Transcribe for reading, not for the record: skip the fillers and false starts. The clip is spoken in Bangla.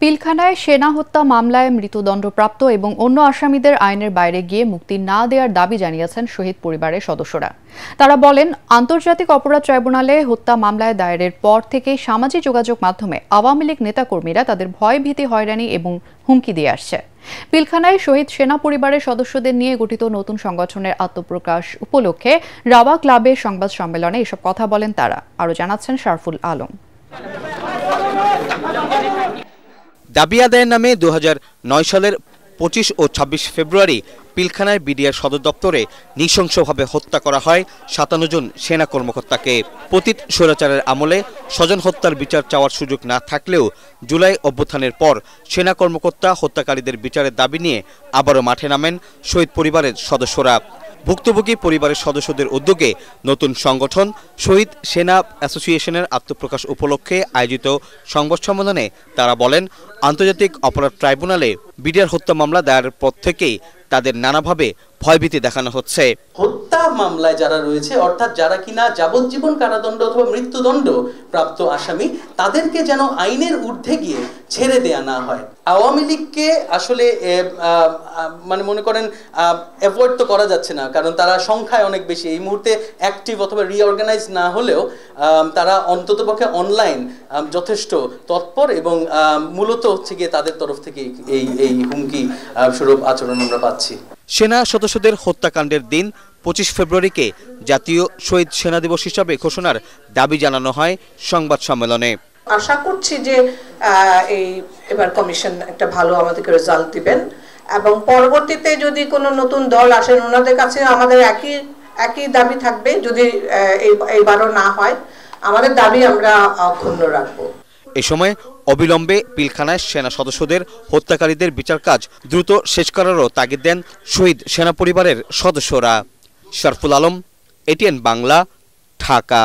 পিলখানায় সেনা হত্যা মামলায় মৃত্যুদণ্ডপ্রাপ্ত এবং অন্য আসামিদের আইনের বাইরে গিয়ে মুক্তি না দেওয়ার দাবি জানিয়েছেন শহীদ পরিবারের সদস্যরা। তারা বলেন, আন্তর্জাতিক অপরাধ ট্রাইব্যুনালে হত্যা মামলায় দায়েরের পর থেকে সামাজিক যোগাযোগ মাধ্যমে আওয়ামী লীগ নেতাকর্মীরা তাদের ভয় ভীতি, হয়রানি এবং হুমকি দিয়ে আসছে। পিলখানায় শহীদ সেনা পরিবারের সদস্যদের নিয়ে গঠিত নতুন সংগঠনের আত্মপ্রকাশ উপলক্ষে রাওয়া ক্লাবের সংবাদ সম্মেলনে এসব কথা বলেন তারা। আরও জানাচ্ছেন শারফুল আলম। দাবি আদায়ের নামে 2009 সালের 25 ও 26 ফেব্রুয়ারি পিলখানায় বিডিআর সদর দপ্তরে নৃশংসভাবে হত্যা করা হয় 57 জন সেনা কর্মকর্তাকে। পতিত স্বৈরাচারের আমলে স্বজন হত্যার বিচার চাওয়ার সুযোগ না থাকলেও জুলাই অভ্যুত্থানের পর সেনা কর্মকর্তা হত্যাকারীদের বিচারের দাবি নিয়ে আবারও মাঠে নামেন শহীদ পরিবারের সদস্যরা। ভুক্তভোগী পরিবারের সদস্যদের উদ্যোগে নতুন সংগঠন শহীদ সেনা অ্যাসোসিয়েশনের আত্মপ্রকাশ উপলক্ষে আয়োজিত সংবাদ সম্মেলনে তারা বলেন, আন্তর্জাতিক অপরাধ ট্রাইব্যুনালে বিডিআর হত্যা মামলা দায়েরের পর থেকেই তাদের নানাভাবে ভয়ভীতি দেখানো হচ্ছে। হত্যা মামলায় যারা রয়েছে, অর্থাৎ যারা কিনা যাবজ্জীবন কারাদণ্ড অথবা মৃত্যুদণ্ড প্রাপ্ত আসামি, তাদেরকে যেন আইনের ঊর্ধ্বে গিয়ে ছেড়ে দেয়া না হয়। আওয়ামী লীগকে আসলে মানে মনে করেন অ্যাভয়েড তো করা যাচ্ছে না, কারণ তারা সংখ্যায় অনেক বেশি। এই মুহূর্তে অ্যাক্টিভ অথবা রিঅর্গানাইজ না হলেও তারা অন্ততপক্ষে অনলাইন যথেষ্ট তৎপর এবং মূলত হচ্ছে গিয়ে তাদের তরফ থেকে এই হুমকি স্বরূপ আচরণ আমরা পাচ্ছি। সেনা সদস্যদের হত্যাকাণ্ডের দিন 25 ফেব্রুয়ারিকে জাতীয় শহীদ সেনা দিবস হিসাবে ঘোষণার দাবি জানানো হয় সংবাদ সম্মেলনে। আশা করছি যে এবার কমিশন একটা ভালো আমাদেরকে রেজাল্ট দিবেন এবং পরবর্তীতে যদি কোনো নতুন দল আসেন, ওনাদের কাছে আমাদের একই দাবি থাকবে। যদি এইবারও না হয়, আমাদের দাবি আমরা অক্ষুণ্ণ রাখবো। এ সময় অবিলম্বে পিলখানায় সেনা সদস্যদের হত্যাকারীদের বিচার কাজ দ্রুত শেষ করারও তাগিদ দেন শহীদ সেনা পরিবারের সদস্যরা। শারফুল আলম, এটিএন বাংলা, ঢাকা।